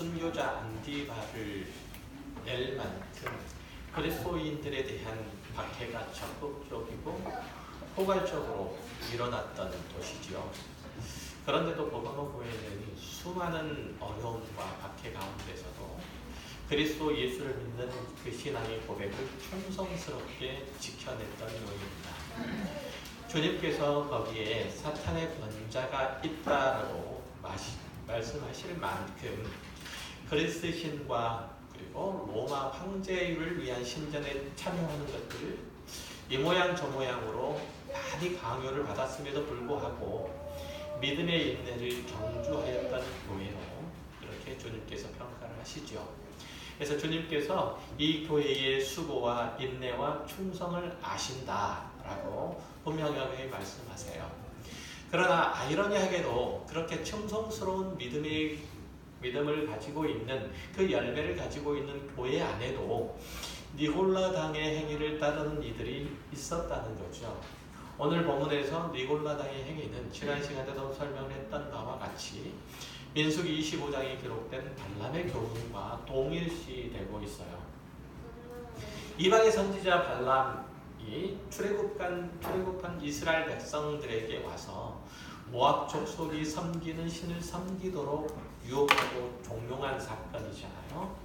순교자 안티바를 낼 만큼 그리스도인들에 대한 박해가 적극적이고 포괄적으로 일어났던 도시지요. 그런데도 버가모 교회는 수많은 어려움과 박해 가운데서도 그리스도 예수를 믿는 그 신앙의 고백을 충성스럽게 지켜냈던 요인입니다. 주님께서 거기에 사탄의 권자가 있다라고 말씀하실 만큼 그리스 신과 그리고 로마 황제를 위한 신전에 참여하는 것들을 이 모양 저 모양으로 많이 강요를 받았음에도 불구하고 믿음의 인내를 경주하였던 교회로 이렇게 주님께서 평가를 하시죠. 그래서 주님께서 이 교회의 수고와 인내와 충성을 아신다라고 분명하게 말씀하세요. 그러나 아이러니하게도 그렇게 충성스러운 믿음을 가지고 있는 그 열매를 가지고 있는 교회 안에도 니골라당의 행위를 따르는 이들이 있었다는 거죠. 오늘 본문에서 니골라당의 행위는 지난 시간에도 설명을 했던 바와 같이 민수기 25장에 기록된 발람의 교훈과 동일시되고 있어요. 이방의 선지자 발람이 출애굽한 이스라엘 백성들에게 와서 모압 족속이 섬기는 신을 섬기도록 유혹하고 종용한 사건이잖아요.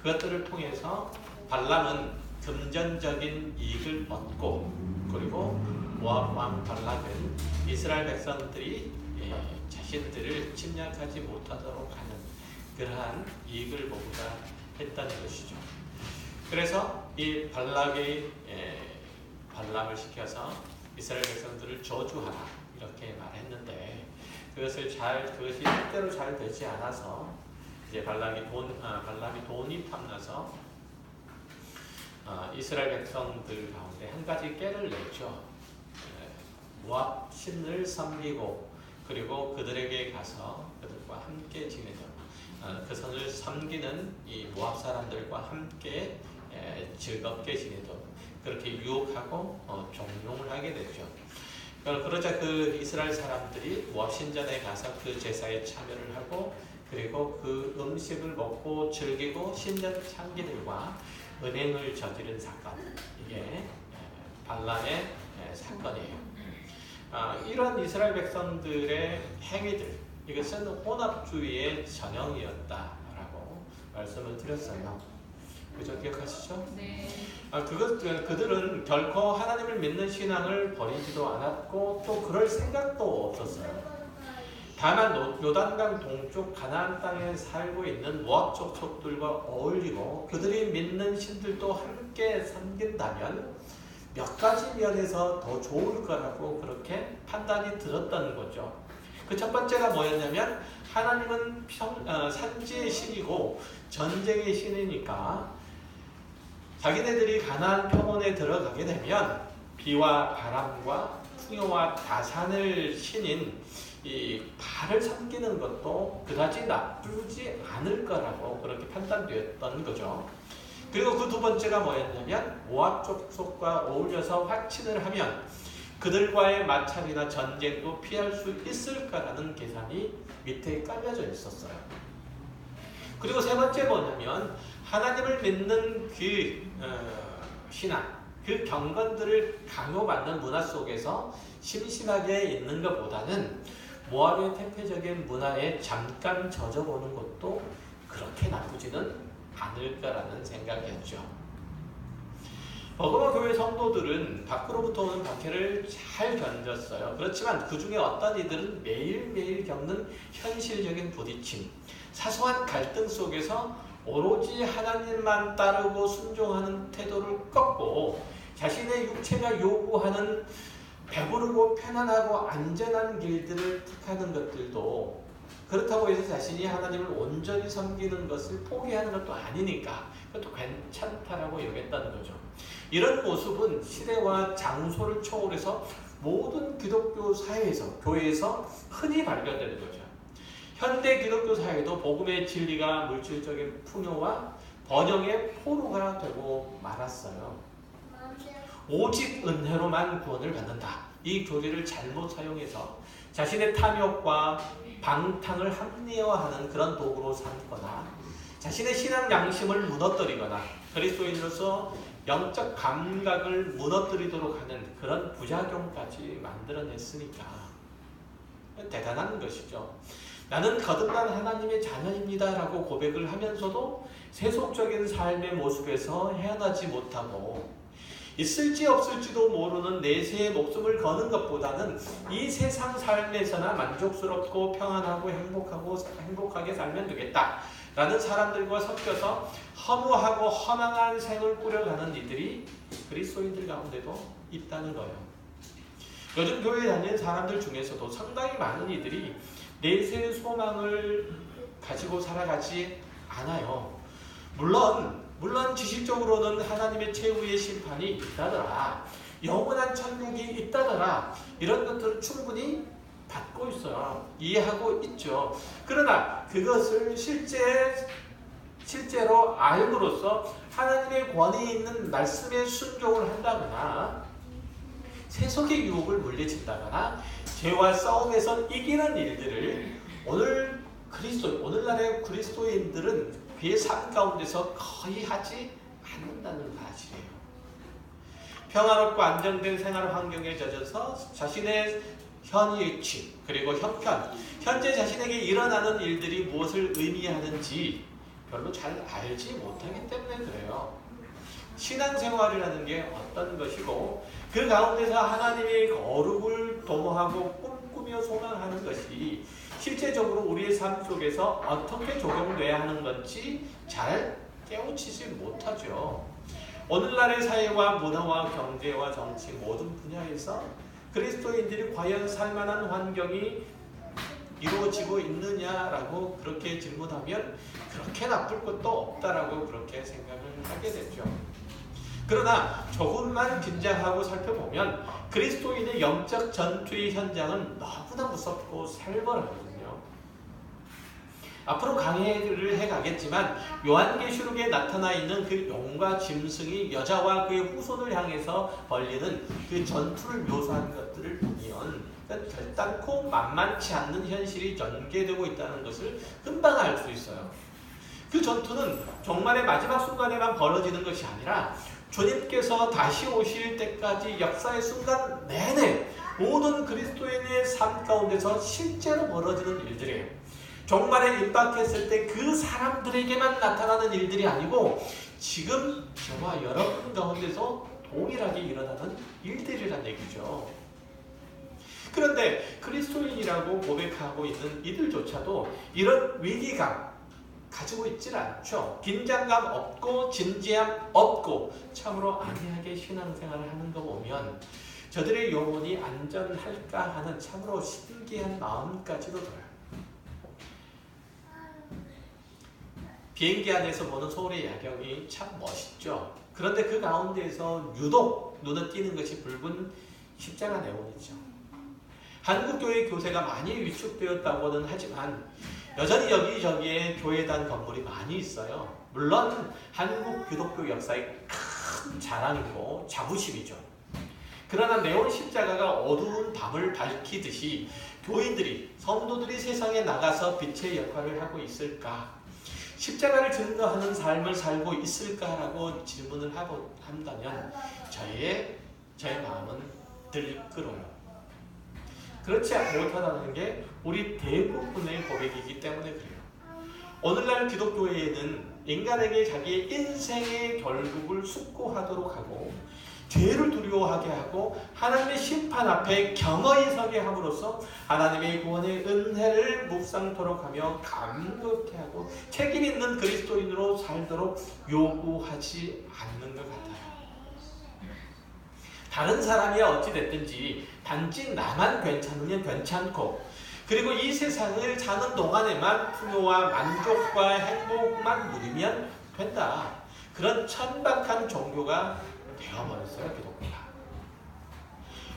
그것들을 통해서 발람은 금전적인 이익을 얻고, 그리고 모압 왕 발락은 이스라엘 백성들이 자신들을 침략하지 못하도록 하는 그러한 이익을 보고자 했다는 것이죠. 그래서 이 발락이 발람을 시켜서 이스라엘 백성들을 저주하라 이렇게 말했는데 그것이 뜻대로 잘 되지 않아서 이제 발람이 돈이 탐나서 이스라엘 백성들 가운데 한 가지 깨를 냈죠. 모압 신을 섬기고 그리고 그들에게 가서 그들과 함께 지내던 그 선을 섬기는 이 모압 사람들과 함께 즐겁게 지내도록 그렇게 유혹하고 종용을 하게 됐죠. 그러자 그 이스라엘 사람들이 모압 신전에 가서 그 제사에 참여를 하고 그리고 그 음식을 먹고 즐기고 신전 창기들과 은행을 저지른 사건, 이게 발람의 사건이에요. 이런 이스라엘 백성들의 행위들, 이것은 혼합주의의 전형이었다라고 말씀을 드렸어요. 그죠? 기억하시죠? 네. 그들은 결코 하나님을 믿는 신앙을 버리지도 않았고 또 그럴 생각도 없었어요. 다만 요단강 동쪽 가나안 땅에 살고 있는 모압 족속들과 어울리고 그들이 믿는 신들도 함께 섬긴다면 몇 가지 면에서 더 좋을 거라고 그렇게 판단이 들었다는 거죠. 그 첫 번째가 뭐였냐면 하나님은 산지의 신이고 전쟁의 신이니까 자기네들이 가나안 평원에 들어가게 되면 비와 바람과 풍요와 다산을 신인 이 발을 섬기는 것도 그다지 나쁘지 않을 거라고 그렇게 판단되었던 거죠. 그리고 그 두 번째가 뭐였냐면 모압 족속과 어울려서 확친을 하면 그들과의 마찰이나 전쟁도 피할 수 있을 거라는 계산이 밑에 깔려져 있었어요. 그리고 세 번째 뭐냐면 하나님을 믿는 그 신앙, 그 경건들을 강요받는 문화 속에서 심심하게 있는 것보다는 모압의 태폐적인 문화에 잠깐 젖어보는 것도 그렇게 나쁘지는 않을 거라는 생각이었죠. 버가모 교회 성도들은 밖으로부터 오는 박해를 잘 견뎠어요. 그렇지만 그 중에 어떤 이들은 매일매일 겪는 현실적인 부딪힘, 사소한 갈등 속에서 오로지 하나님만 따르고 순종하는 태도를 꺾고 자신의 육체가 요구하는 배부르고 편안하고 안전한 길들을 택하는 것들도 그렇다고 해서 자신이 하나님을 온전히 섬기는 것을 포기하는 것도 아니니까 그것도 괜찮다라고 여겼다는 거죠. 이런 모습은 시대와 장소를 초월해서 모든 기독교 사회에서, 교회에서 흔히 발견되는 거죠. 현대 기독교 사회도 복음의 진리가 물질적인 풍요와 번영의 포로가 되고 말았어요. 오직 은혜로만 구원을 받는다. 이 교리를 잘못 사용해서 자신의 탐욕과 방탕을 합리화하는 그런 도구로 삼거나 자신의 신앙 양심을 무너뜨리거나 그리스도인으로서 영적 감각을 무너뜨리도록 하는 그런 부작용까지 만들어냈으니까 대단한 것이죠. 나는 거듭난 하나님의 자녀입니다 라고 고백을 하면서도 세속적인 삶의 모습에서 헤어나지 못하고 있을지 없을지도 모르는 내세의 목숨을 거는 것보다는 이 세상 삶에서나 만족스럽고 평안하고 행복하게 살면 되겠다 라는 사람들과 섞여서 허무하고 허망한 생을 꾸려가는 이들이 그리스도인들 가운데도 있다는 거예요. 요즘 교회에 다니는 사람들 중에서도 상당히 많은 이들이 내세의 소망을 가지고 살아가지 않아요. 물론 지식적으로는 하나님의 최후의 심판이 있다더라, 영원한 천국이 있다더라, 이런 것들은 충분히 받고 있어요. 이해하고 있죠. 그러나 그것을 실제로 알므로써 하나님의 권위 있는 말씀에 순종을 한다거나 세속의 유혹을 물리친다거나 죄와 싸움에서 이기는 일들을 오늘날의 그리스도인들은 그의 삶 가운데서 거의 하지 않는다는 사실이에요. 평화롭고 안정된 생활 환경에 젖어서 자신의 현위치 그리고 현재 자신에게 일어나는 일들이 무엇을 의미하는지 별로 잘 알지 못하기 때문에 그래요. 신앙생활이라는 게 어떤 것이고 그 가운데서 하나님의 거룩을 도모하고 꿈꾸며 소망하는 것이 실제적으로 우리의 삶 속에서 어떻게 적용돼야 하는 건지 잘 깨우치지 못하죠. 오늘날의 사회와 문화와 경제와 정치 모든 분야에서 그리스도인들이 과연 살만한 환경이 이루어지고 있느냐라고 그렇게 질문하면 그렇게 나쁠 것도 없다라고 그렇게 생각을 하게 되죠. 그러나 조금만 긴장하고 살펴보면 그리스도인의 영적 전투의 현장은 너무나 무섭고 살벌하거든요. 앞으로 강의를 해가겠지만 요한계시록에 나타나 있는 그 용과 짐승이 여자와 그의 후손을 향해서 벌리는 그 전투를 묘사한 것들을 보면 결단코 만만치 않는 현실이 전개되고 있다는 것을 금방 알 수 있어요. 그 전투는 종말의 마지막 순간에만 벌어지는 것이 아니라 주님께서 다시 오실 때까지 역사의 순간 내내 모든 그리스도인의 삶 가운데서 실제로 벌어지는 일들이에요. 종말에 임박했을 때 그 사람들에게만 나타나는 일들이 아니고 지금 저와 여러분 가운데서 동일하게 일어나는 일들이란 얘기죠. 그런데 그리스도인이라고 고백하고 있는 이들조차도 이런 위기감 가지고 있질 않죠. 긴장감 없고 진지함 없고 참으로 안이하게 신앙생활을 하는 거 보면 저들의 영혼이 안전할까 하는 참으로 신기한 마음까지도 들어요. 비행기 안에서 보는 서울의 야경이 참 멋있죠. 그런데 그 가운데에서 유독 눈에 띄는 것이 붉은 십자가 네온이죠. 한국교회 교세가 많이 위축되었다고는 하지만 여전히 여기저기에 교회단 건물이 많이 있어요. 물론 한국 기독교 역사의 큰 자랑이고 자부심이죠. 그러나 네온 십자가가 어두운 밤을 밝히듯이 교인들이, 성도들이 세상에 나가서 빛의 역할을 하고 있을까? 십자가를 증거하는 삶을 살고 있을까라고 질문을 한다면 저의 마음은 들끓어요. 그렇지 못하다는 게 우리 대부분의 고백이기 때문에 그래요. 오늘날 기독교회에는 인간에게 자기의 인생의 결국을 숙고하도록 하고 죄를 두려워하게 하고 하나님의 심판 앞에 경허히 서게 함으로써 하나님의 구원의 은혜를 묵상토록 하며 감격해 하고 책임 있는 그리스도인으로 살도록 요구하지 않는 것 같아요. 다른 사람이 어찌됐든지 단지 나만 괜찮으면 괜찮고 그리고 이 세상을 사는 동안에만 풍요와 만족과 행복만 누리면 된다. 그런 천박한 종교가 되어버렸어요, 기독교가.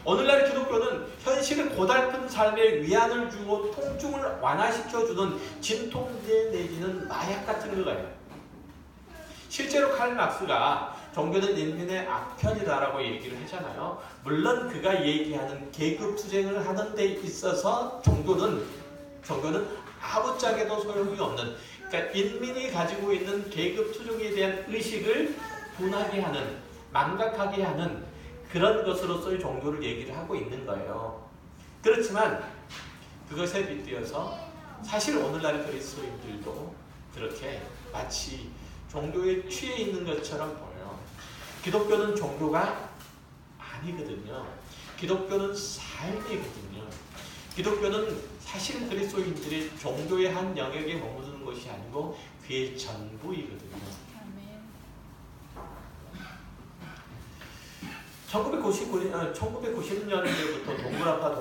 오늘날 기독교는 현실의 고달픈 삶에 위안을 주고 통증을 완화시켜주는 진통제 내지는 마약 같은 거예요. 실제로 칼 막스가 종교는 인간의 악편이다라고 얘기를 하잖아요. 물론 그가 얘기하는 계급 투쟁을 하는 데 있어서 종교는 아무짝에도 소용이 없는 그러니까 인민이 가지고 있는 계급 투족에 대한 의식을 분하게 하는, 망각하게 하는 그런 것으로서의 종교를 얘기를 하고 있는 거예요. 그렇지만 그것에 빗대어서 사실 오늘날 그리스도인들도 그렇게 마치 종교에 취해 있는 것처럼 보여요. 기독교는 종교가 아니거든요. 기독교는 삶이거든요. 기독교는 사실 그리스도인들의 종교의 한 영역에 머무르는 것이 아니고 그의 전부이거든요. 1990년대부터 동굴아파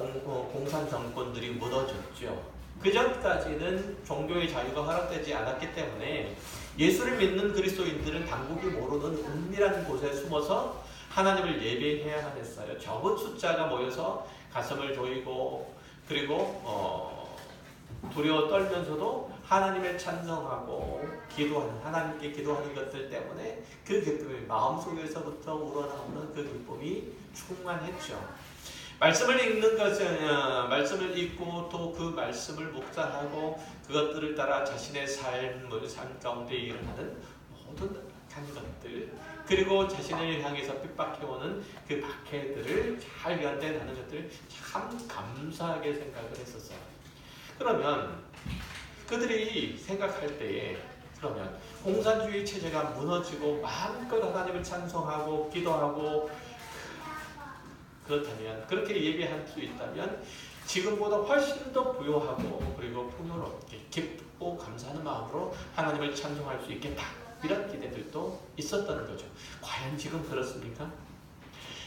공산 정권들이 무너졌죠. 그 전까지는 종교의 자유가 허락되지 않았기 때문에 예수를 믿는 그리스도인들은 당국이 모르는 은밀한 곳에 숨어서 하나님을 예배해야만 했어요. 적은 숫자가 모여서 가슴을 조이고 그리고 두려워 떨면서도 하나님을 찬송하고 기도하는, 하나님께 기도하는 것들 때문에 그 기쁨이 마음속에서부터 우러나오는 그 기쁨이 충만했죠. 말씀을 읽는 것은 말씀을 읽고 또 그 말씀을 묵상하고 그것들을 따라 자신의 삶 가운데 일어나는 모든 것들, 그리고 자신을 향해서 핍박해오는 그 박해들을 잘 견뎌내는 것들 참 감사하게 생각을 했었어요. 그러면 그들이 생각할 때에 그러면 공산주의 체제가 무너지고 마음껏 하나님을 찬송하고 기도하고 그렇다면, 그렇게 예배할 수 있다면 지금보다 훨씬 더 부요하고 그리고 풍요롭게 기쁘고 감사하는 마음으로 하나님을 찬송할 수 있겠다, 이런 기대들도 있었다는 거죠. 과연 지금 그렇습니까?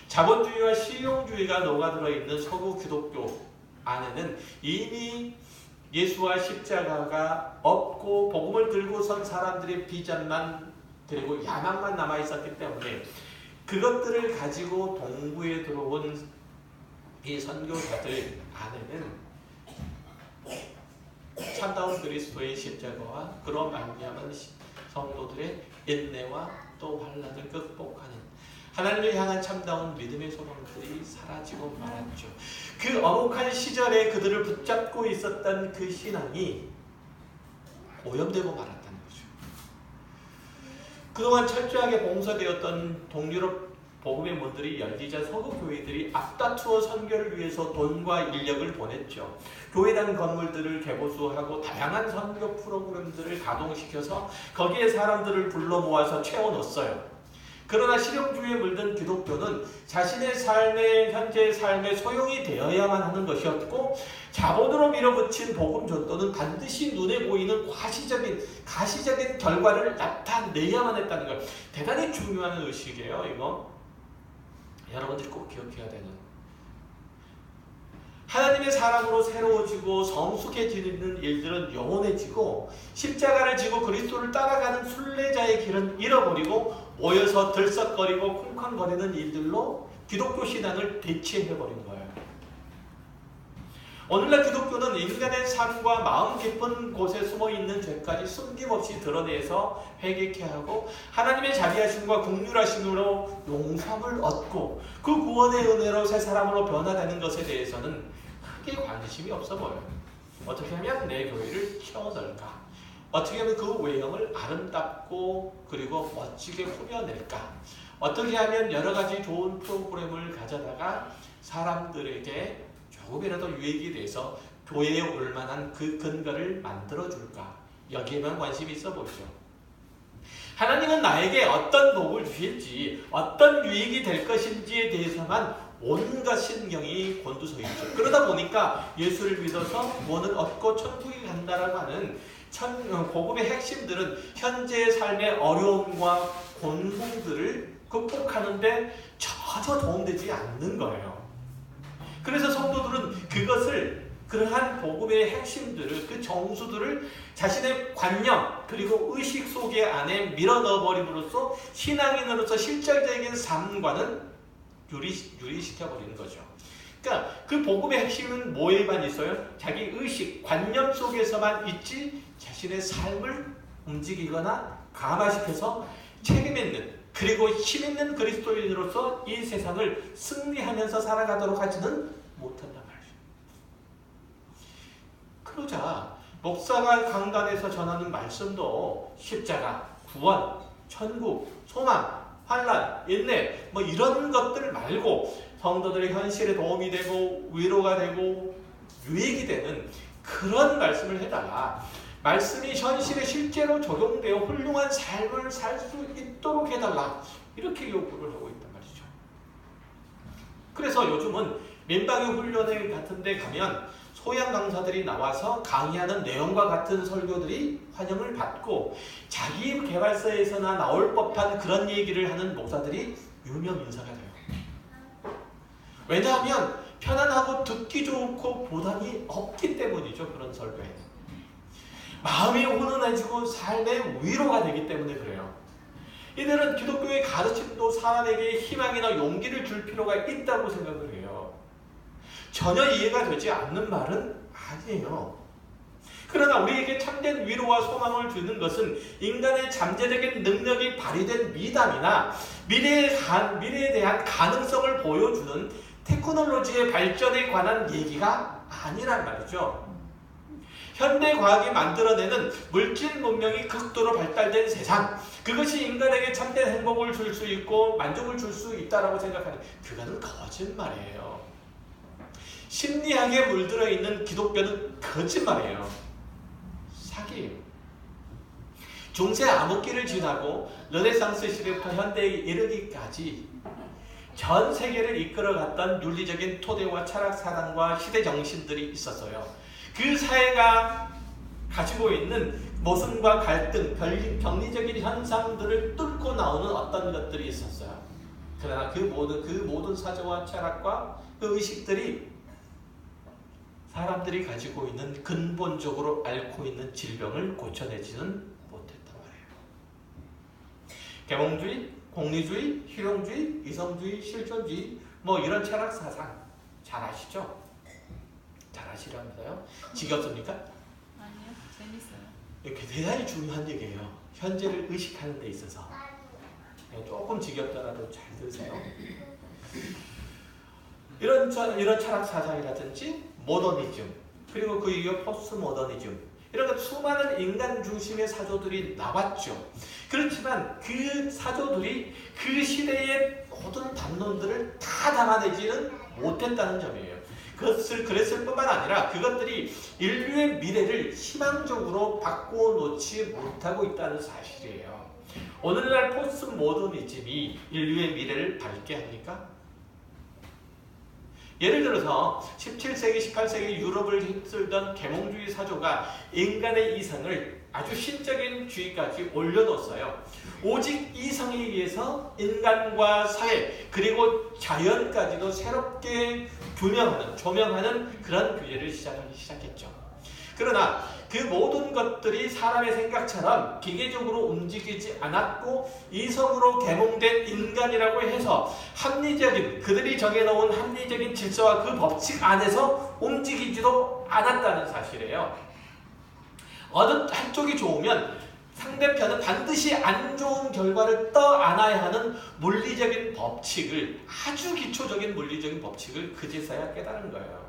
자본주의와 실용주의가 녹아들어 있는 서구 기독교 안에는 이미 예수와 십자가가 없고 복음을 들고 선 사람들의 비전만 그리고 야망만 남아 있었기 때문에 그것들을 가지고 동부에 들어온 이 선교사들 안에는 참다운 그리스도의 십자가와 그로 말미암은 성도들의 인내와 또 환난을 극복하는 하나님을 향한 참다운 믿음의 소망들이 사라지고 말았죠. 그 어목한 시절에 그들을 붙잡고 있었던 그 신앙이 오염되고 말았다는 거죠. 그동안 철저하게 봉쇄되었던 동유럽 복음의 문들이 열리자 서구 교회들이 앞다투어 선교를 위해서 돈과 인력을 보냈죠. 교회당 건물들을 개보수하고 다양한 선교 프로그램들을 가동시켜서 거기에 사람들을 불러 모아서 채워넣었어요. 그러나 실용주의에 물든 기독교는 자신의 삶의 현재의 삶의 소용이 되어야만 하는 것이었고, 자본으로 밀어붙인 복음 전도는 반드시 눈에 보이는 가시적인 결과를 나타내야만 했다는 걸, 대단히 중요한 의식이에요. 이거 여러분들이 꼭 기억해야 되는, 하나님의 사랑으로 새로워지고 성숙해지는 일들은 영원해지고, 십자가를 지고 그리스도를 따라가는 순례자의 길은 잃어버리고 모여서 들썩거리고 쿵쾅거리는 일들로 기독교 신앙을 대체해버린 거예요. 오늘날 기독교는 인간의 삶과 마음 깊은 곳에 숨어있는 죄까지 숨김없이 드러내서 회개케 하고 하나님의 자비하심과 긍휼하심으로 용서를 얻고 그 구원의 은혜로 새 사람으로 변화되는 것에 대해서는 크게 관심이 없어 보여요. 어떻게 하면 내 교회를 키워낼까? 어떻게 하면 그 외형을 아름답고 그리고 멋지게 꾸며낼까? 어떻게 하면 여러 가지 좋은 프로그램을 가져다가 사람들에게 조금이라도 유익이 돼서 교회에 올 만한 그 근거를 만들어줄까? 여기에만 관심이 있어 보이죠. 하나님은 나에게 어떤 복을 주실지, 어떤 유익이 될 것인지에 대해서만 온갖 신경이 곤두서 있죠. 그러다 보니까 예수를 믿어서 구원을 얻고 천국에 간다라고 하는 복음의 핵심들은 현재의 삶의 어려움과 곤궁들을 극복하는데 전혀 도움되지 않는 거예요. 그래서 성도들은 그것을, 그러한 복음의 핵심들을, 그 정수들을 자신의 관념 그리고 의식 속에 안에 밀어 넣어버림으로써 신앙인으로서 실질적인 삶과는 유리시켜버리는 거죠. 그러니까 그 복음의 핵심은 뭐에만 있어요? 자기 의식, 관념 속에서만 있지 자신의 삶을 움직이거나 감화시켜서 책임있는 그리고 힘있는 그리스도인으로서 이 세상을 승리하면서 살아가도록 하지는 못한단 말이죠. 그러자 목사가 강단에서 전하는 말씀도 십자가, 구원, 천국, 소망, 환난, 인내 뭐 이런 것들 말고 성도들의 현실에 도움이 되고 위로가 되고 유익이 되는 그런 말씀을 해달라. 말씀이 현실에 실제로 적용되어 훌륭한 삶을 살 수 있도록 해달라. 이렇게 요구를 하고 있단 말이죠. 그래서 요즘은 민방위 훈련회 같은 데 가면 소양 강사들이 나와서 강의하는 내용과 같은 설교들이 환영을 받고 자기 개발서에서나 나올 법한 그런 얘기를 하는 목사들이 유명 인사가 돼요. 왜냐하면 편안하고 듣기 좋고 보람이 없기 때문이죠. 그런 설교에는. 마음이 훈훈해지고 삶의 위로가 되기 때문에 그래요. 이들은 기독교의 가르침도 사람에게 희망이나 용기를 줄 필요가 있다고 생각을 해요. 전혀 이해가 되지 않는 말은 아니에요. 그러나 우리에게 참된 위로와 소망을 주는 것은 인간의 잠재적인 능력이 발휘된 미담이나 미래에 대한 가능성을 보여주는 테크놀로지의 발전에 관한 얘기가 아니란 말이죠. 현대과학이 만들어내는 물질 문명이 극도로 발달된 세상, 그것이 인간에게 참된 행복을 줄 수 있고 만족을 줄 수 있다고 생각하는 그거는 거짓말이에요. 심리학에 물들어 있는 기독교는 거짓말이에요. 사기예요. 중세 암흑기를 지나고 르네상스 시대부터 현대에 이르기까지 전 세계를 이끌어갔던 윤리적인 토대와 철학 사상과 시대 정신들이 있었어요. 그 사회가 가지고 있는 모순과 갈등, 병리적인 현상들을 뚫고 나오는 어떤 것들이 있었어요. 그러나 그 모든 사조와 철학과 그 의식들이 사람들이 가지고 있는 근본적으로 앓고 있는 질병을 고쳐내지는 못했단 말이에요. 계몽주의, 공리주의, 실용주의, 이성주의, 실존주의 뭐 이런 철학 사상 잘 아시죠? 잘 아시라면서요? 지겹습니까? 아니요, 재밌어요. 이렇게 대단히 중요한 얘기예요. 현재를 의식하는 데 있어서. 조금 지겹더라도 잘 들으세요. 이런 철학 사상이라든지 모더니즘, 그리고 그 이후 포스트 모더니즘, 이런 수많은 인간 중심의 사조들이 나왔죠. 그렇지만 그 사조들이 그 시대의 모든 담론들을 다 담아내지는 못했다는 점이에요. 그랬을 뿐만 아니라 그것들이 인류의 미래를 희망적으로 바꿔놓지 못하고 있다는 사실이에요. 오늘날 포스트 모더니즘이 인류의 미래를 밝게 합니까? 예를 들어서 17세기, 18세기 유럽을 휩쓸던 계몽주의 사조가 인간의 이성을 아주 신적인 주의까지 올려놓았어요. 오직 이성에 의해서 인간과 사회 그리고 자연까지도 새롭게 조명하는 그런 규제를 시작했죠. 그러나 그 모든 것들이 사람의 생각처럼 기계적으로 움직이지 않았고 이성으로 계몽된 인간이라고 해서 그들이 정해놓은 합리적인 질서와 그 법칙 안에서 움직이지도 않았다는 사실이에요. 어느 한쪽이 좋으면 상대편은 반드시 안 좋은 결과를 떠안아야 하는 물리적인 법칙을, 아주 기초적인 물리적인 법칙을 그제서야 깨달은 거예요.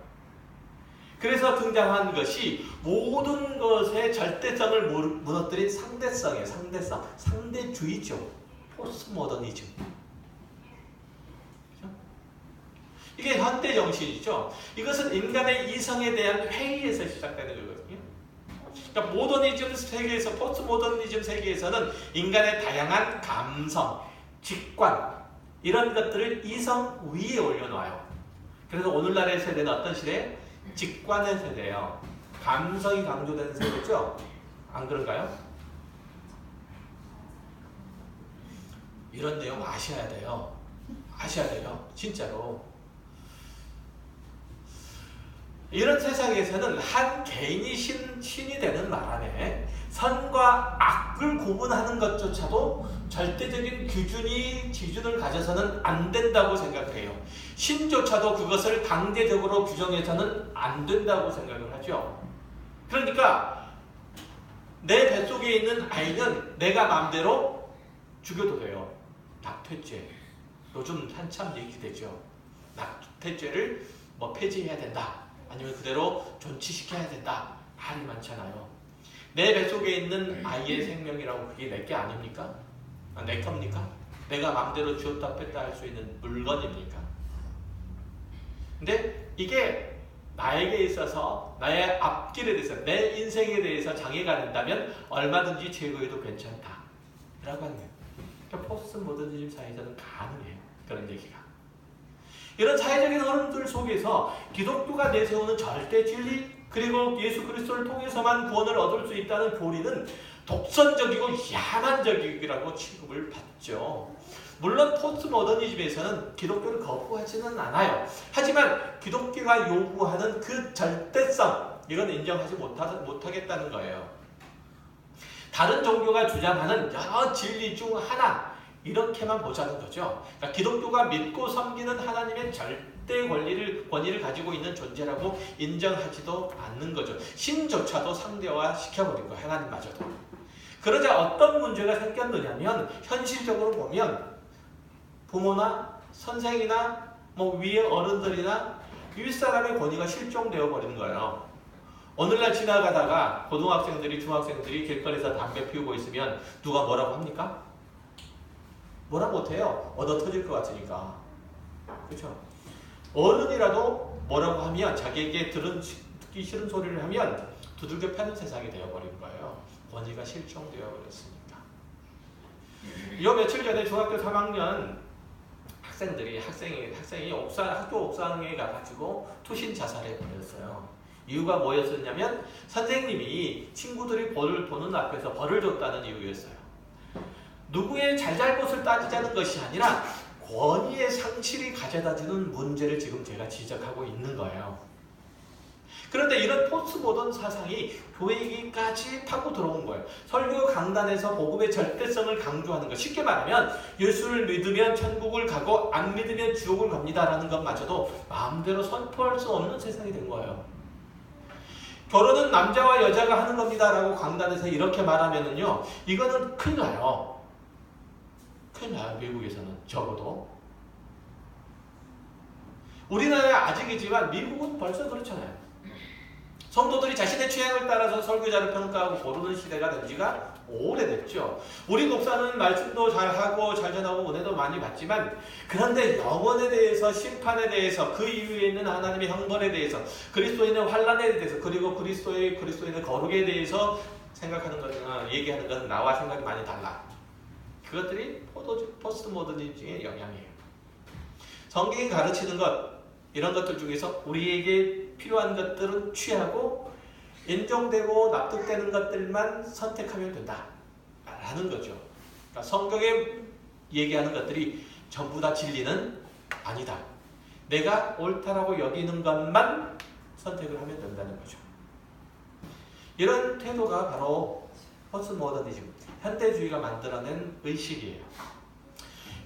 그래서 등장한 것이 모든 것의 절대성을 무너뜨린 상대성이에요. 상대주의죠. 포스트 모더니즘. 이게 현대 정신이죠. 이것은 인간의 이성에 대한 회의에서 시작되는 거거든요. 그러니까 모더니즘 세계에서, 포스트 모더니즘 세계에서는 인간의 다양한 감성, 직관 이런 것들을 이성 위에 올려놓아요. 그래서 오늘날의 세대는 어떤 시대예요? 직관의 세대예요. 감성이 강조되는 세대죠? 안 그런가요? 이런 내용 아셔야 돼요. 진짜로. 이런 세상에서는 한 개인이 신이 되는 바람에 선과 악을 구분하는 것조차도 절대적인 기준을 가져서는 안 된다고 생각해요. 신조차도 그것을 강제적으로 규정해서는 안 된다고 생각을 하죠. 그러니까 내 뱃속에 있는 아이는 내가 마음대로 죽여도 돼요. 낙태죄. 요즘 한참 얘기되죠. 낙태죄를 폐지해야 된다. 아니면 그대로 존치시켜야 된다. 말이 많잖아요. 내 뱃속에 있는 아이의 생명이라고 그게 내 게 아닙니까? 내 겁니까? 내가 마음대로 쥐었다 뺐다 할 수 있는 물건입니까? 근데 이게 나에게 있어서 나의 앞길에 대해서 내 인생에 대해서 장애가 된다면 얼마든지 제거해도 괜찮다 라고 하는 거예요. 그러니까 포스트 모더니즘 사회에서는 가능해요. 그런 얘기가. 이런 사회적인 흐름들 속에서 기독교가 내세우는 절대 진리 그리고 예수 그리스도를 통해서만 구원을 얻을 수 있다는 교리는 독선적이고 야만적이라고 취급을 받죠. 물론 포스트 모더니즘에서는 기독교를 거부하지는 않아요. 하지만 기독교가 요구하는 그 절대성 이건 인정하지 못하겠다는 거예요. 다른 종교가 주장하는 여러 진리 중 하나 이렇게만 보자는 거죠. 그러니까 기독교가 믿고 섬기는 하나님의 절대 권위를 가지고 있는 존재라고 인정하지도 않는 거죠. 신조차도 상대화 시켜버린 거예요. 하나님마저도. 그러자 어떤 문제가 생겼느냐면 현실적으로 보면 부모나 선생이나 위의 어른들이나 윗사람의 권위가 실종되어 버리는 거예요. 오늘날 지나가다가 고등학생들이 중학생들이 길거리에서 담배 피우고 있으면 누가 뭐라고 합니까? 뭐라 못해요. 얻어 터질 것 같으니까. 그렇죠? 어른이라도 뭐라고 하면 자기에게 듣기 싫은 소리를 하면 두들겨 패는 세상이 되어버린 거예요. 권위가 실종되어 버렸으니까. 요 며칠 전에 중학교 3학년 학생이 학교 옥상에 가가지고 투신 자살해 버렸어요. 이유가 뭐였었냐면 선생님이 친구들이 벌을 보는 앞에서 벌을 줬다는 이유였어요. 누구의 잘잘못을 따지자는 것이 아니라 권위의 상실이 가져다주는 문제를 지금 제가 지적하고 있는 거예요. 그런데 이런 포스트모던 사상이 교회에게까지 파고 들어온 거예요. 설교 강단에서 복음의 절대성을 강조하는 것. 쉽게 말하면 예수를 믿으면 천국을 가고 안 믿으면 지옥을 갑니다라는 것마저도 마음대로 선포할 수 없는 세상이 된 거예요. 결혼은 남자와 여자가 하는 겁니다라고 강단에서 이렇게 말하면은요, 이거는 큰일 나요. 큰일 나요. 미국에서는 적어도. 우리나라에 아직이지만 미국은 벌써 그렇잖아요. 성도들이 자신의 취향을 따라서 설교자를 평가하고 고르는 시대가 된 지가 오래됐죠. 우리 목사는 말씀도 잘하고 잘 전하고 은혜도 많이 받지만 그런데 영원에 대해서 심판에 대해서 그 이후에 있는 하나님의 형벌에 대해서 그리스도인의 환난에 대해서 그리고 그리스도인의 거룩에 대해서 생각하는 것은 얘기하는 것은 나와 생각이 많이 달라. 그것들이 포스트 모더니즘의 영향이에요. 성경이 가르치는 것 이런 것들 중에서 우리에게 필요한 것들은 취하고 인정되고 납득되는 것들만 선택하면 된다 라는 거죠. 그러니까 성경에 얘기하는 것들이 전부 다 진리는 아니다. 내가 옳다라고 여기는 것만 선택을 하면 된다는 거죠. 이런 태도가 바로 포스트모더니즘, 현대주의가 만들어낸 의식이에요.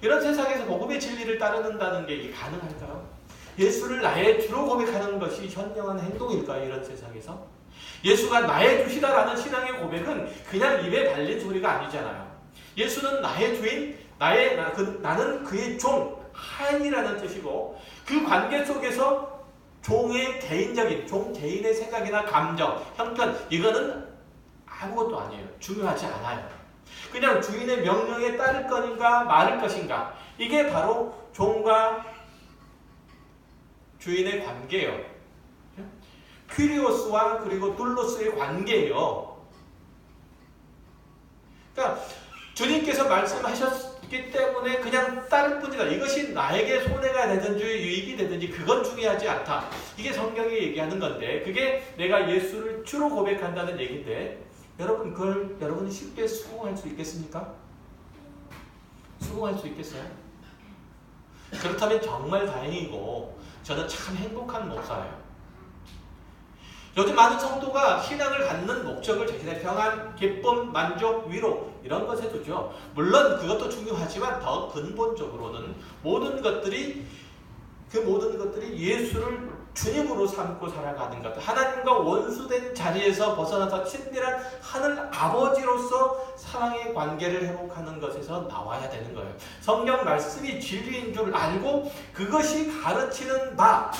이런 세상에서 복음의 진리를 따르는다는 게 가능할까요? 예수를 나의 주로 고백하는 것이 현명한 행동일까요? 이런 세상에서? 예수가 나의 주시다라는 신앙의 고백은 그냥 입에 발린 소리가 아니잖아요. 예수는 나의 주인, 나는 그의 종, 하인이라는 뜻이고 그 관계 속에서 종의 종 개인의 생각이나 감정, 형편 이거는 아무것도 아니에요. 중요하지 않아요. 그냥 주인의 명령에 따를 것인가 말을 것인가 이게 바로 종과 주인의 관계예요. 퀴리오스와 그리고 둘로스의 관계예요. 그러니까 주님께서 말씀하셨기 때문에 그냥 따를 뿐이다. 이것이 나에게 손해가 되든지 유익이 되든지 그건 중요하지 않다. 이게 성경이 얘기하는 건데 그게 내가 예수를 주로 고백한다는 얘기인데 여러분 그걸 여러분이 쉽게 수긍할 수 있겠습니까? 수긍할 수 있겠어요? 그렇다면 정말 다행이고 저는 참 행복한 목사예요. 요즘 많은 성도가 신앙을 갖는 목적을 자신의 평안, 기쁨, 만족, 위로 이런 것에 두죠. 물론 그것도 중요하지만 더 근본적으로는 모든 것들이 예수를 주님으로 삼고 살아가는 것, 하나님과 원수된 자리에서 벗어나서 친밀한 하늘 아버지로서 사랑의 관계를 회복하는 것에서 나와야 되는 거예요. 성경 말씀이 진리인 줄 알고 그것이 가르치는 바,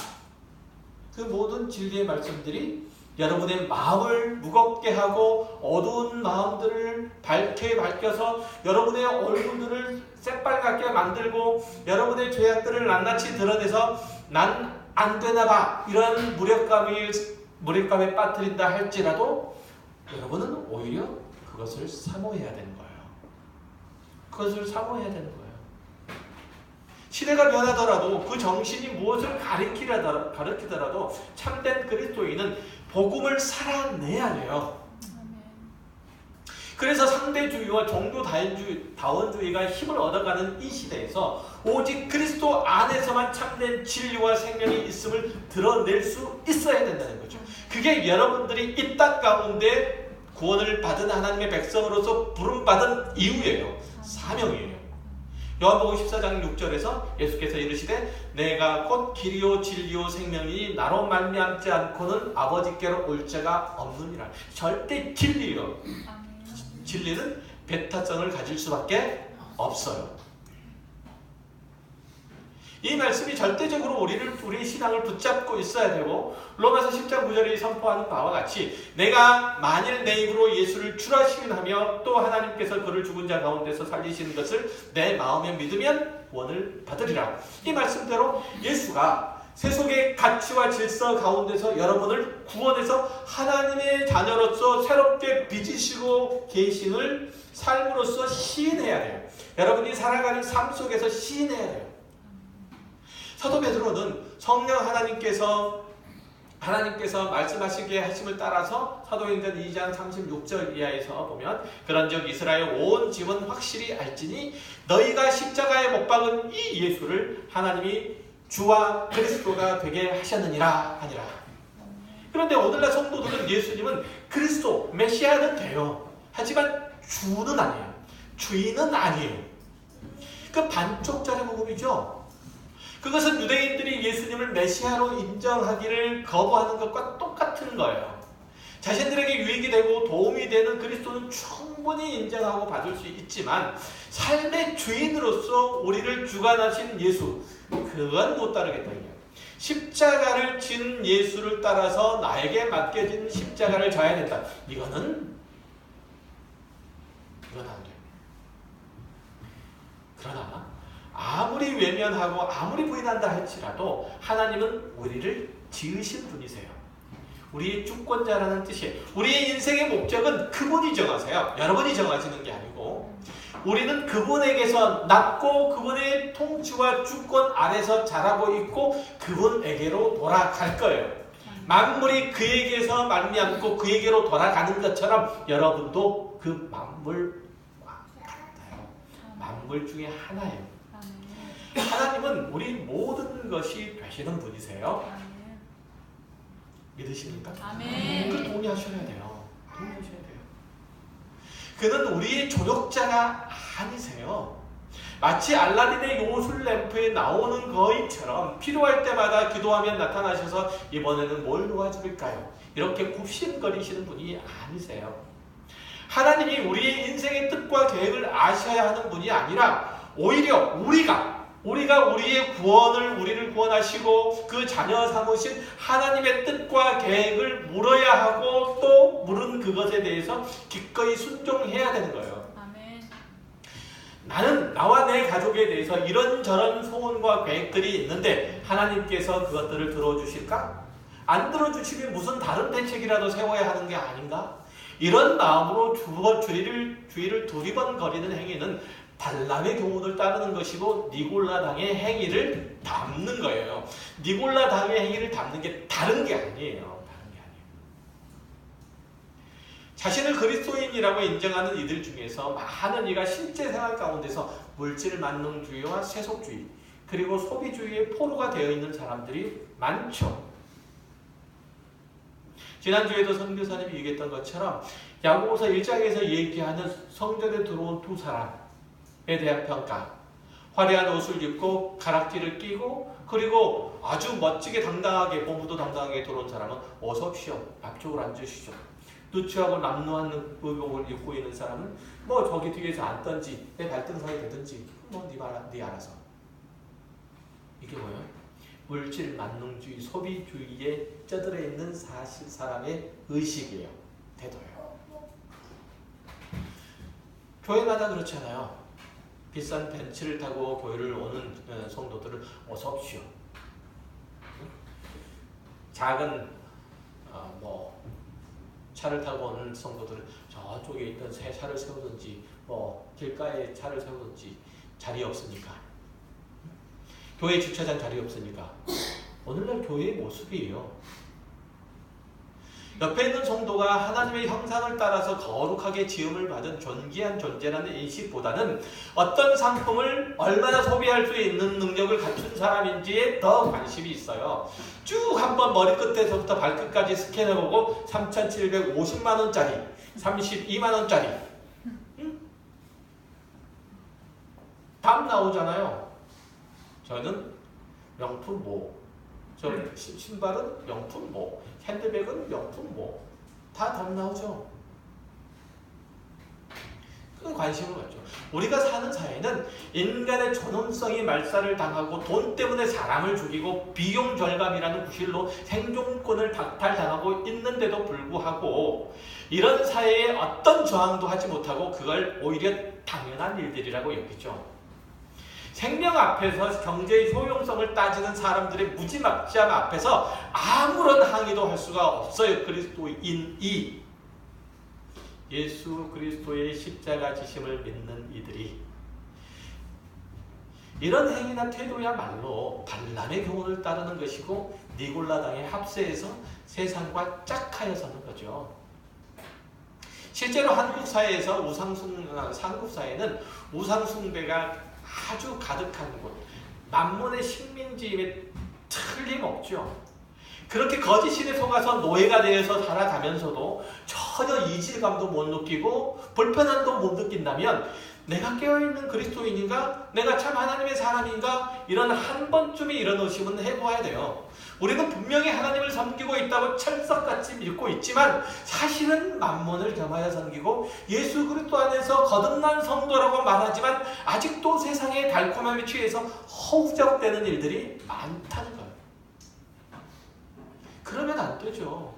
그 모든 진리의 말씀들이 여러분의 마음을 무겁게 하고 어두운 마음들을 밝혀서 여러분의 얼굴들을 새빨갛게 만들고 여러분의 죄악들을 낱낱이 드러내서 난 안 되나봐 이런 무력감에 빠뜨린다 할지라도 여러분은 오히려 그것을 사모해야 되는 거예요. 그것을 사모해야 되는 거예요. 시대가 변하더라도 그 정신이 무엇을 가르치더라도 참된 그리스도인은 복음을 살아내야 돼요. 그래서 상대주의와 종교다원주의가 힘을 얻어가는 이 시대에서 오직 그리스도 안에서만 참된 진리와 생명이 있음을 드러낼 수 있어야 된다는 거죠. 그게 여러분들이 이 땅 가운데 구원을 받은 하나님의 백성으로서 부름받은 이유예요. 사명이에요. 요한복음 14장 6절에서 예수께서 이르시되 내가 곧 길이요 진리요 생명이니 나로 말미암지 않고는 아버지께로 올 자가 없느니라. 절대 진리요. 진리는 배타성을 가질 수밖에 없어요. 이 말씀이 절대적으로 우리의 신앙을 붙잡고 있어야 되고 로마서 10장 9절이 선포하는 바와 같이 내가 만일 내 입으로 예수를 주라 시인하며 또 하나님께서 그를 죽은 자 가운데서 살리시는 것을 내 마음에 믿으면 구원을 받으리라. 이 말씀대로 예수가 세속의 가치와 질서 가운데서 여러분을 구원해서 하나님의 자녀로서 새롭게 빚으시고 계심을 삶으로써 시인해야 돼요. 여러분이 살아가는 삶 속에서 시인해야 돼요. 사도 베드로는 성령 하나님께서 말씀하시게 하심을 따라서 사도행전 2장 36절 이하에서 보면 그런즉 이스라엘 온 집은 확실히 알지니 너희가 십자가에 못 박은 이 예수를 하나님이 주와 그리스도가 되게 하셨느니라 하니라. 그런데 오늘날 성도들은 예수님은 그리스도 메시아는 돼요. 하지만 주는 아니에요. 주인은 아니에요. 그 반쪽짜리 복음이죠. 그것은 유대인들이 예수님을 메시아로 인정하기를 거부하는 것과 똑같은 거예요. 자신들에게 유익이 되고 도움이 되는 그리스도는 충분히 인정하고 받을 수 있지만 삶의 주인으로서 우리를 주관하신 예수, 그건 못 따르겠다. 십자가를 진 예수를 따라서 나에게 맡겨진 십자가를 져야 된다. 이건 안 돼요. 그러나 아무리 외면하고 아무리 부인한다 할지라도 하나님은 우리를 지으신 분이세요. 우리의 주권자라는 뜻이에요. 우리의 인생의 목적은 그분이 정하세요. 여러분이 정하시는 게 아니고 우리는 그분에게서 낳고 그분의 통치와 주권 아래서 자라고 있고 그분에게로 돌아갈 거예요. 만물이 그에게서 말미암고 그에게로 돌아가는 것처럼 여러분도 그 만물과 같아요. 만물 중에 하나예요. 하나님은 우리 모든 것이 되시는 분이세요. 믿으십니까? 아멘. 그 동의하셔야 돼요. 동의하셔야 돼요. 그는 우리의 조력자가 아니세요. 마치 알라딘의 요술 램프에 나오는 거인처럼 필요할 때마다 기도하면 나타나셔서 이번에는 뭘 도와줄까요? 이렇게 굽신거리시는 분이 아니세요. 하나님이 우리의 인생의 뜻과 계획을 아셔야 하는 분이 아니라 오히려 우리가 우리를 구원하시고 그 자녀 삼으신 하나님의 뜻과 계획을 물어야 하고 또 물은 그것에 대해서 기꺼이 순종해야 되는 거예요. 아멘. 나는 나와 내 가족에 대해서 이런저런 소원과 계획들이 있는데 하나님께서 그것들을 들어주실까? 안 들어주시면 무슨 다른 대책이라도 세워야 하는 게 아닌가? 이런 마음으로 주위를 두리번거리는 행위는 발람의 교훈을 따르는 것이고 니골라 당의 행위를 담는 거예요. 니골라 당의 행위를 담는 게 다른 게 아니에요. 자신을 그리스도인이라고 인정하는 이들 중에서 많은 이가 실제 생활 가운데서 물질 만능주의와 세속주의 그리고 소비주의의 포로가 되어 있는 사람들이 많죠. 지난주에도 선교사님이 얘기했던 것처럼 야고보서 1장에서 얘기하는 성전에 들어온 두 사람에 대한 평가, 화려한 옷을 입고 가락지를 끼고 그리고 아주 멋지게 당당하게 공부도 당당하게 들어온 사람은 어서 오십시오. 앞쪽으로 앉으시죠. 누추하고 남루한 의복을 입고 있는 사람은 뭐 저기 뒤에서 앉든지 내 발등상에 되든지 뭐 네 알아서. 이게 뭐예요? 물질 만능주의, 소비주의에 쩌들어 있는 사람의 의식이에요. 태도예요. 교회마다 그렇잖아요. 비싼 벤츠를 타고 교회를 오는 성도들은 어서 오십시오. 작은 차를 타고 오는 성도들은 저쪽에 있던 새 차를 세우든지 길가에 차를 세우든지 자리 없으니까, 교회 주차장 자리 없으니까. 오늘날 교회의 모습이에요. 옆에 있는 성도가 하나님의 형상을 따라서 거룩하게 지음을 받은 존귀한 존재라는 인식보다는 어떤 상품을 얼마나 소비할 수 있는 능력을 갖춘 사람인지에 더 관심이 있어요. 쭉 한번 머리끝에서부터 발끝까지 스캔해보고 3,750만원짜리, 32만원짜리 답 나오잖아요. 저는 명품 저 신발은 명품 핸드백은 명품 다 답 나오죠. 그 관심을 갖죠. 우리가 사는 사회는 인간의 존엄성이 말살을 당하고 돈 때문에 사람을 죽이고 비용 절감이라는 구실로 생존권을 박탈당하고 있는데도 불구하고 이런 사회에 어떤 저항도 하지 못하고 그걸 오히려 당연한 일들이라고 여기죠. 생명 앞에서 경제의 효용성을 따지는 사람들의 무지막지함 앞에서 아무런 항의도 할 수가 없어요. 그리스도인이 예수 그리스도의 십자가 지심을 믿는 이들이 이런 행위나 태도야말로 반란의 교훈을 따르는 것이고 니골라당의 합세에서 세상과 짝하여 서는 거죠. 실제로 한국 사회에서 한국 사회는 우상숭배가 아주 가득한 곳, 만몬의 식민지임에 틀림없죠. 그렇게 거짓신에 속아서 노예가 되어서 살아가면서도 전혀 이질감도 못 느끼고 불편함도 못 느낀다면 내가 깨어있는 그리스도인인가? 내가 참 하나님의 사람인가? 이런 한 번쯤의 이런 의심은 해보아야 돼요. 우리는 분명히 하나님을 섬기고 있다고 철석같이 믿고 있지만 사실은 만몬을 겸하여 섬기고 예수 그리스도 안에서 거듭난 성도라고 말하지만 아직도 세상의 달콤함에 취해서 허우적대는 일들이 많다는 거예요. 그러면 안 되죠.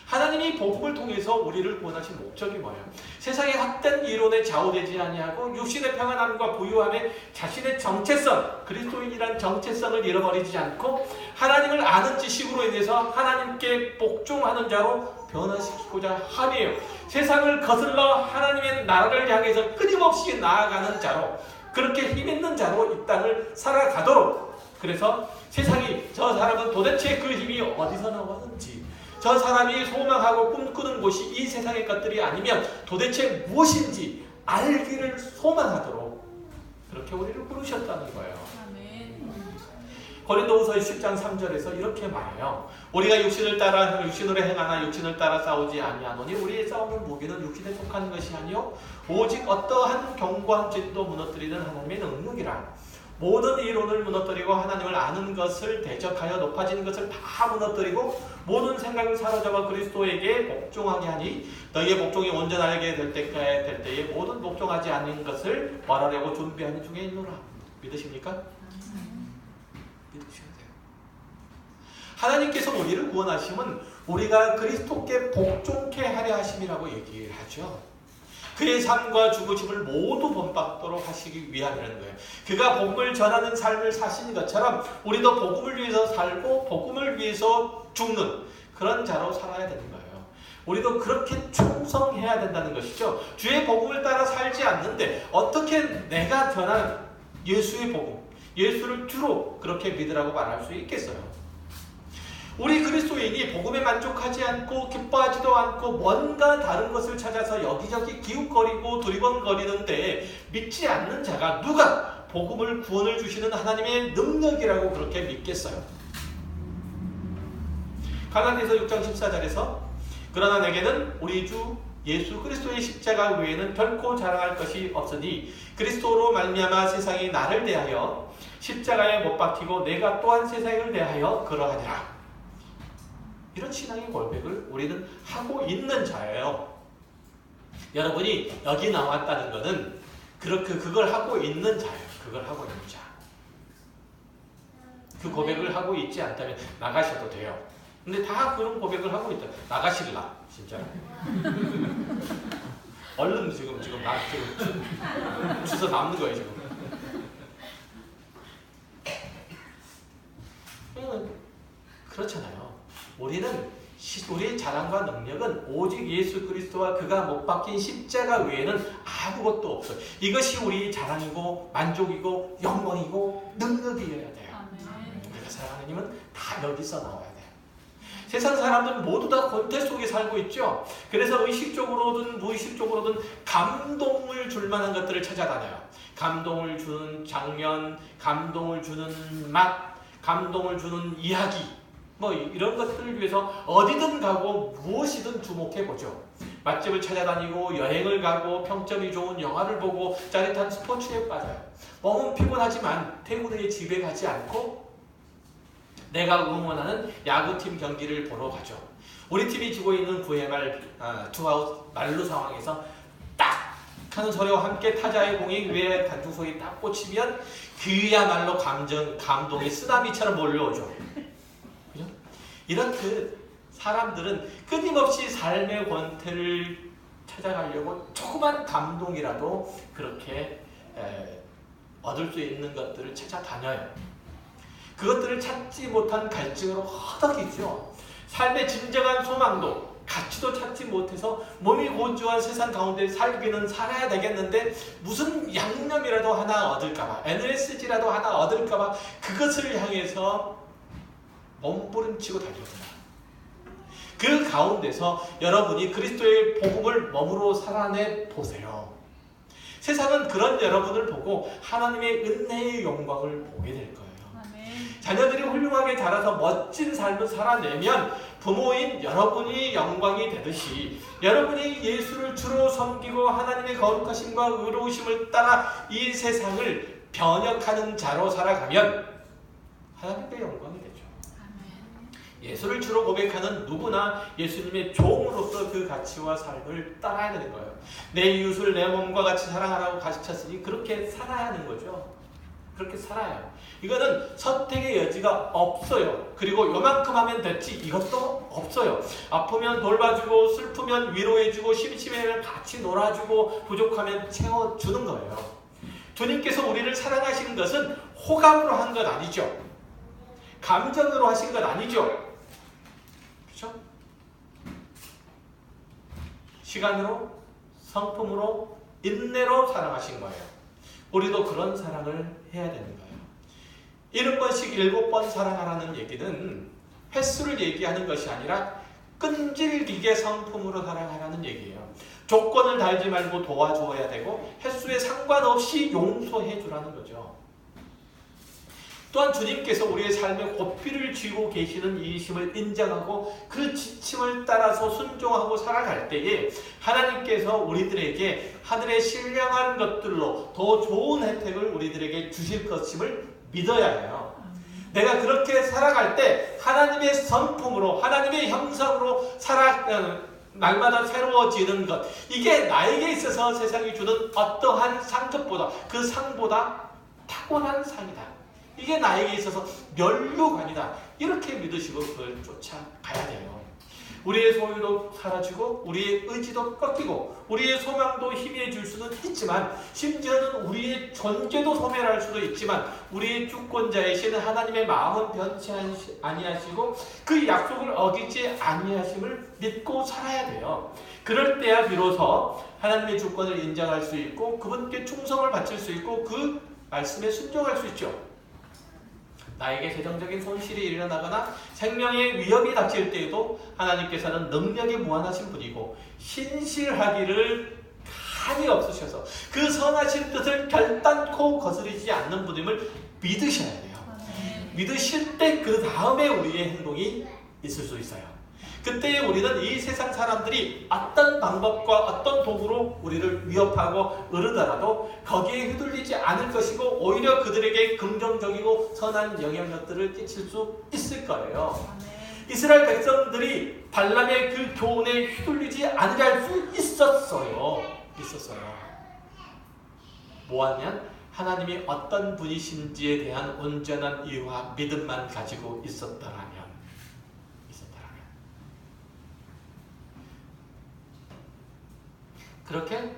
하나님이 복음을 통해서 우리를 구원하신 목적이 뭐예요? 세상의 헛된 이론에 좌우되지 아니하고 육신의 평안함과 부유함에 자신의 정체성, 그리스도인이란 정체성을 잃어버리지 않고 하나님을 아는 지식으로 인해서 하나님께 복종하는 자로 변화시키고자 함이에요. 세상을 거슬러 하나님의 나라를 향해서 끊임없이 나아가는 자로, 그렇게 힘있는 자로 이 땅을 살아가도록. 그래서 세상이 저 사람은 도대체 그 힘이 어디서 나왔는지, 저 사람이 소망하고 꿈꾸는 곳이 이 세상의 것들이 아니면 도대체 무엇인지 알기를 소망하도록 그렇게 우리를 부르셨다는 거예요. 아멘. 고린도후서 10장 3절에서 이렇게 말해요. 우리가 육신으로 행하나 육신을 따라 싸우지 아니하노니 우리의 싸우는 무기는 육신에 속한 것이 아니요 오직 어떠한 견고한 진도 무너뜨리는 하나님의 능력이라. 모든 이론을 무너뜨리고 하나님을 아는 것을 대적하여 높아지는 것을 다 무너뜨리고 모든 생각을 사로잡아 그리스도에게 복종하게 하니 너희의 복종이 온전하게 될 때에 모든 복종하지 않는 것을 벌하려고 준비하는 중에 있노라. 믿으십니까? 믿으셔야 돼요. 하나님께서 우리를 구원하심은 우리가 그리스도께 복종케 하려 하심이라고 얘기를 하죠. 그의 삶과 죽으심을 모두 본받도록 하시기 위함이라는 거예요. 그가 복음을 전하는 삶을 사신 것처럼 우리도 복음을 위해서 살고 복음을 위해서 죽는 그런 자로 살아야 되는 거예요. 우리도 그렇게 충성해야 된다는 것이죠. 주의 복음을 따라 살지 않는데 어떻게 내가 전한 예수의 복음, 예수를 주로 그렇게 믿으라고 말할 수 있겠어요? 우리 그리스도인이 복음에 만족하지 않고 기뻐하지도 않고 뭔가 다른 것을 찾아서 여기저기 기웃거리고 두리번거리는데 믿지 않는 자가 누가 복음을 구원을 주시는 하나님의 능력이라고 그렇게 믿겠어요? 갈라디아서 6장 14절에서 그러나 내게는 우리 주 예수 그리스도의 십자가 외에는 결코 자랑할 것이 없으니 그리스도로 말미암아 세상이 나를 대하여 십자가에 못 박히고 내가 또한 세상을 대하여 그러하니라. 이런 신앙의 고백을 우리는 하고 있는 자예요. 여러분이 여기 나왔다는 것은 그걸 하고 있는 자예요. 그걸 하고 있는 자. 그 고백을 하고 있지 않다면 나가셔도 돼요. 근데 다 그런 고백을 하고 있다. 나가실라 진짜. 얼른 지금 주워 남는 거예요 지금. 그렇잖아요. 우리의 자랑과 능력은 오직 예수 그리스도와 그가 못 박힌 십자가 외에는 아무것도 없어요. 이것이 우리의 자랑이고 만족이고 영광이고 능력이어야 돼요. 그래서 하나님은 다 여기서 나와야 돼요. 세상 사람들은 모두 다 권태 속에 살고 있죠. 그래서 의식적으로든 무의식적으로든 감동을 줄 만한 것들을 찾아다녀요. 감동을 주는 장면, 감동을 주는 맛, 감동을 주는 이야기, 뭐 이런 것들을 위해서 어디든 가고 무엇이든 주목해보죠. 맛집을 찾아다니고 여행을 가고 평점이 좋은 영화를 보고 짜릿한 스포츠에 빠져요. 몸은 피곤하지만 퇴근 후에 집에 가지 않고 내가 응원하는 야구팀 경기를 보러 가죠. 우리 팀이 지고 있는 9회 말 투아웃 만루 상황에서 딱 하는 소리와 함께 타자의 공이 외야 관중석에 딱 꽂히면 그야말로 감동이 쓰나미처럼 몰려오죠. 그죠? 이렇듯 사람들은 끊임없이 삶의 권태를 찾아가려고 조그만 감동이라도 그렇게 얻을 수 있는 것들을 찾아다녀요. 그것들을 찾지 못한 갈증으로 허덕이죠. 삶의 진정한 소망도 가치도 찾지 못해서 몸이 고주한 세상 가운데 살기는 살아야 되겠는데 무슨 양념이라도 하나 얻을까봐, NSG라도 하나 얻을까봐 그것을 향해서 몸부림치고 달려듭니다. 그 가운데서 여러분이 그리스도의 복음을 몸으로 살아내 보세요. 세상은 그런 여러분을 보고 하나님의 은혜의 영광을 보게 될 거예요. 자녀들이 훌륭하게 자라서 멋진 삶을 살아내면 부모인 여러분이 영광이 되듯이 여러분이 예수를 주로 섬기고 하나님의 거룩하심과 의로우심을 따라 이 세상을 변혁하는 자로 살아가면 하나님의 영광이 되죠. 예수를 주로 고백하는 누구나 예수님의 종으로서 그 가치와 삶을 따라야 되는 거예요. 내 이웃을 내 몸과 같이 사랑하라고 가르쳤으니 그렇게 살아야 하는 거죠. 그렇게 살아요. 이거는 선택의 여지가 없어요. 그리고 요만큼 하면 됐지 이것도 없어요. 아프면 돌봐주고 슬프면 위로해주고 심심해면 같이 놀아주고 부족하면 채워주는 거예요. 주님께서 우리를 사랑하시는 것은 호감으로 한 것 아니죠. 감정으로 하신 것 아니죠. 그렇죠? 시간으로, 성품으로, 인내로 사랑하신 거예요. 우리도 그런 사랑을 해야 되는 거예요. 70번씩 7번 사랑하라는 얘기는 횟수를 얘기하는 것이 아니라 끈질기게 성품으로 사랑하라는 얘기예요. 조건을 달지 말고 도와주어야 되고 횟수에 상관없이 용서해 주라는 거죠. 또한 주님께서 우리의 삶에 고삐를 쥐고 계시는 이심을 인정하고 그 지침을 따라서 순종하고 살아갈 때에 하나님께서 우리들에게 하늘의 신령한 것들로 더 좋은 혜택을 우리들에게 주실 것임을 믿어야 해요. 내가 그렇게 살아갈 때 하나님의 성품으로 하나님의 형상으로 날마다 새로워지는 것, 이게 나에게 있어서 세상이 주는 어떠한 상급보다 그 상보다 탁월한 상이다. 이게 나에게 있어서 면류관이다. 이렇게 믿으시고 그걸 쫓아가야 돼요. 우리의 소유도 사라지고 우리의 의지도 꺾이고 우리의 소망도 희미해질 수는 있지만 심지어는 우리의 존재도 소멸할 수도 있지만 우리의 주권자이신 하나님의 마음은 변치 아니하시고 그 약속을 어기지 아니하심을 믿고 살아야 돼요. 그럴 때야 비로소 하나님의 주권을 인정할 수 있고 그분께 충성을 바칠 수 있고 그 말씀에 순종할 수 있죠. 나에게 재정적인 손실이 일어나거나 생명의 위협이 닥칠 때에도 하나님께서는 능력이 무한하신 분이고 신실하기를 한이 없으셔서 그 선하신 뜻을 결단코 거스르지 않는 분임을 믿으셔야 돼요. 믿으실 때 그 다음에 우리의 행동이 있을 수 있어요. 그때 우리는 이 세상 사람들이 어떤 방법과 어떤 도구로 우리를 위협하고 으르더라도 거기에 휘둘리지 않을 것이고 오히려 그들에게 긍정적이고 선한 영향력들을 끼칠 수 있을 거예요. 이스라엘 백성들이 발람의 그 교훈에 휘둘리지 않을 수 있었어요. 뭐하면 하나님이 어떤 분이신지에 대한 온전한 이해와 믿음만 가지고 있었더라면 그렇게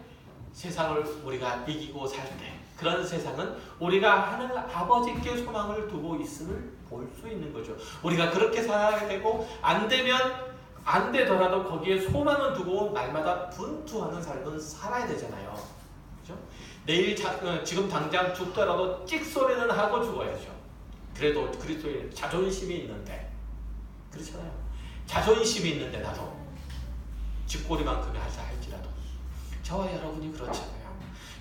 세상을 우리가 이기고 살 때 그런 세상은 우리가 하늘 아버지께 소망을 두고 있음을 볼 수 있는 거죠. 우리가 그렇게 살아야 되고 안 되면 안 되더라도 거기에 소망을 두고 날마다 분투하는 삶은 살아야 되잖아요. 그렇죠? 내일 지금 당장 죽더라도 찍소리는 하고 죽어야죠. 그래도 그리스도의 자존심이 있는데 그렇잖아요. 자존심이 있는데 나도 쥐꼬리만큼이 하자 할지라도 저와 여러분이 그렇잖아요.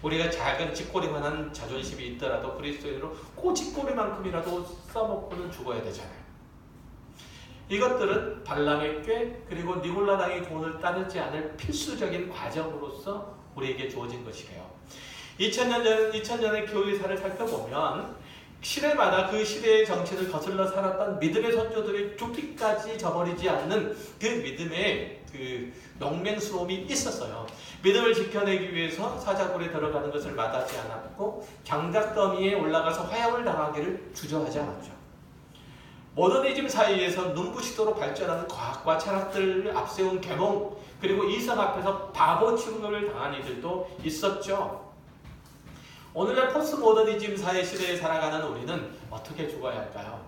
우리가 작은 쥐꼬리만한 자존심이 있더라도 그리스도인으로 그 쥐꼬리만큼이라도 써먹고는 죽어야 되잖아요. 이것들은 발람의 꾀 그리고 니골라당의 돈을 따르지 않을 필수적인 과정으로서 우리에게 주어진 것이래요. 2000년의 교회사를 살펴보면 시대마다 그 시대의 정치를 거슬러 살았던 믿음의 선조들이 죽기까지 저버리지 않는 그 믿음의 그 용맹스러움이 있었어요. 믿음을 지켜내기 위해서 사자굴에 들어가는 것을 마다하지 않았고 장작더미에 올라가서 화형을 당하기를 주저하지 않았죠. 모더니즘 사이에서 눈부시도록 발전하는 과학과 철학들을 앞세운 계몽 그리고 이성 앞에서 바보 취급을 당한 이들도 있었죠. 오늘날 포스트 모더니즘 사회 시대에 살아가는 우리는 어떻게 죽어야 할까요?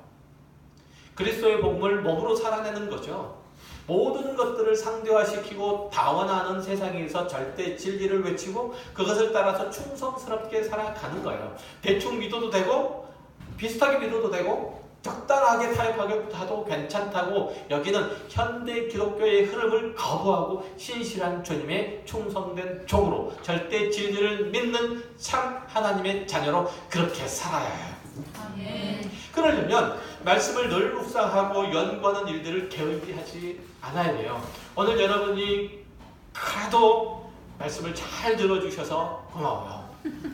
그리스도의 복음을 몸으로 살아내는 거죠. 모든 것들을 상대화시키고 다원하는 세상에서 절대 진리를 외치고 그것을 따라서 충성스럽게 살아가는 거예요. 대충 믿어도 되고 비슷하게 믿어도 되고 적당하게 타협하도 괜찮다고 여기는 현대 기독교의 흐름을 거부하고 신실한 주님의 충성된 종으로 절대 진리를 믿는 참 하나님의 자녀로 그렇게 살아야 해요. 아멘. 그러려면 말씀을 늘 묵상하고 연구하는 일들을 게을리하지 않아야 돼요. 오늘 여러분이 그래도 말씀을 잘 들어주셔서 고마워요.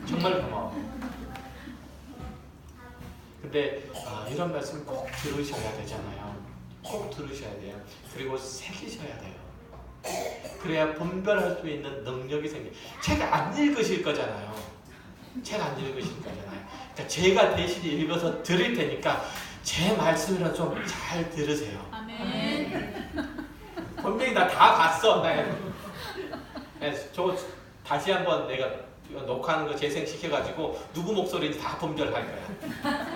정말 고마워요. 근데 이런 말씀 꼭 들으셔야 되잖아요. 꼭 들으셔야 돼요. 그리고 새기셔야 돼요. 그래야 분별할 수 있는 능력이 생겨요. 책 안 읽으실 거잖아요. 책 안 읽으실 거잖아요. 그러니까 제가 대신 읽어서 드릴 테니까 제 말씀이라 좀 잘 들으세요. 아멘. 분명히 나 다 봤어. 저 다시 한번 내가 녹화하는 거 재생시켜가지고 누구 목소리인지 다 분별할 거야.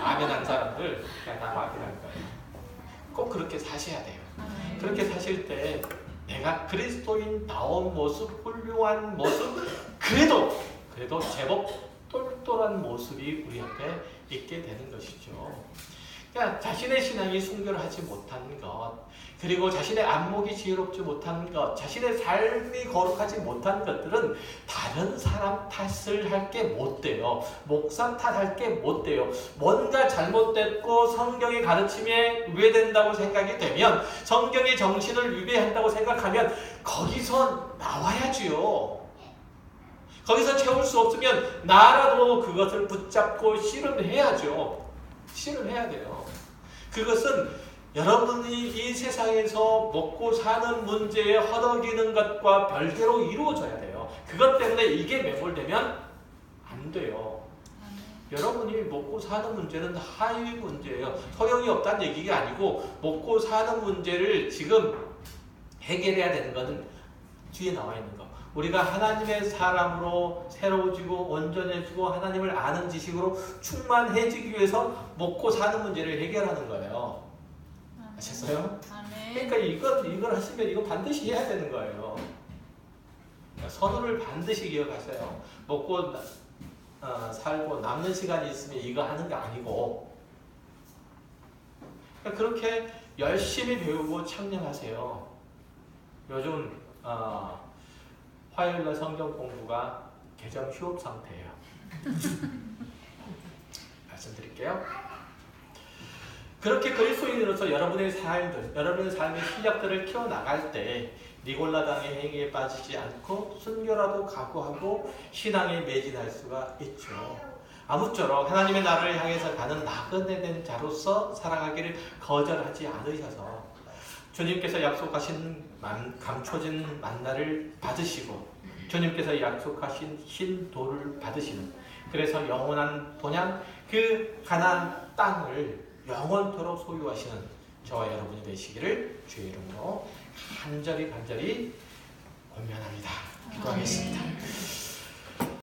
아멘 한 사람들 그냥 다 확인할 거야. 꼭 그렇게 사셔야 돼요. 그렇게 사실 때 내가 그리스도인다운 모습, 훌륭한 모습, 그래도 제법 똘똘한 모습이 우리 앞에 있게 되는 것이죠. 그러니까 자신의 신앙이 순결하지 못한 것, 그리고 자신의 안목이 지혜롭지 못한 것, 자신의 삶이 거룩하지 못한 것들은 다른 사람 탓을 할 게 못 돼요. 목사 탓할 게 못 돼요. 뭔가 잘못됐고 성경의 가르침에 위배된다고 생각이 되면, 성경의 정신을 위배한다고 생각하면 거기서 나와야지요. 거기서 채울 수 없으면 나라도 그것을 붙잡고 씨름해야죠. 씨름해야 돼요. 그것은 여러분이 이 세상에서 먹고 사는 문제에 허덕이는 것과 별개로 이루어져야 돼요. 그것 때문에 이게 매몰되면 안 돼요. 여러분이 먹고 사는 문제는 하위 문제예요. 소용이 없다는 얘기가 아니고 먹고 사는 문제를 지금 해결해야 되는 것은 뒤에 나와 있는 거. 우리가 하나님의 사람으로 새로워지고 온전해지고 하나님을 아는 지식으로 충만해지기 위해서 먹고 사는 문제를 해결하는 거예요. 아셨어요? 그러니까 이걸 하시면 이거 반드시 해야 되는 거예요. 선우를 반드시 기억하세요. 먹고 살고 남는 시간이 있으면 이거 하는 게 아니고 그러니까 그렇게 열심히 배우고 청량하세요. 요즘 화요일날 성경 공부가 개점 휴업 상태예요. 말씀드릴게요. 그렇게 그리스도인으로서 여러분의 삶의 실력들을 키워나갈 때 니골라당의 행위에 빠지지 않고 순교라도 각오하고 신앙에 매진할 수가 있죠. 아무쪼록 하나님의 나라를 향해서 가는 나그네 된 자로서 살아가기를 거절하지 않으셔서 주님께서 약속하신 감춰진 만나를 받으시고 주님께서 약속하신 흰 돌을 받으시는, 그래서 영원한 본향 그 가나안 땅을 영원토록 소유하시는 저와 여러분이 되시기를 주의 이름으로 간절히 공면합니다. 기도하겠습니다.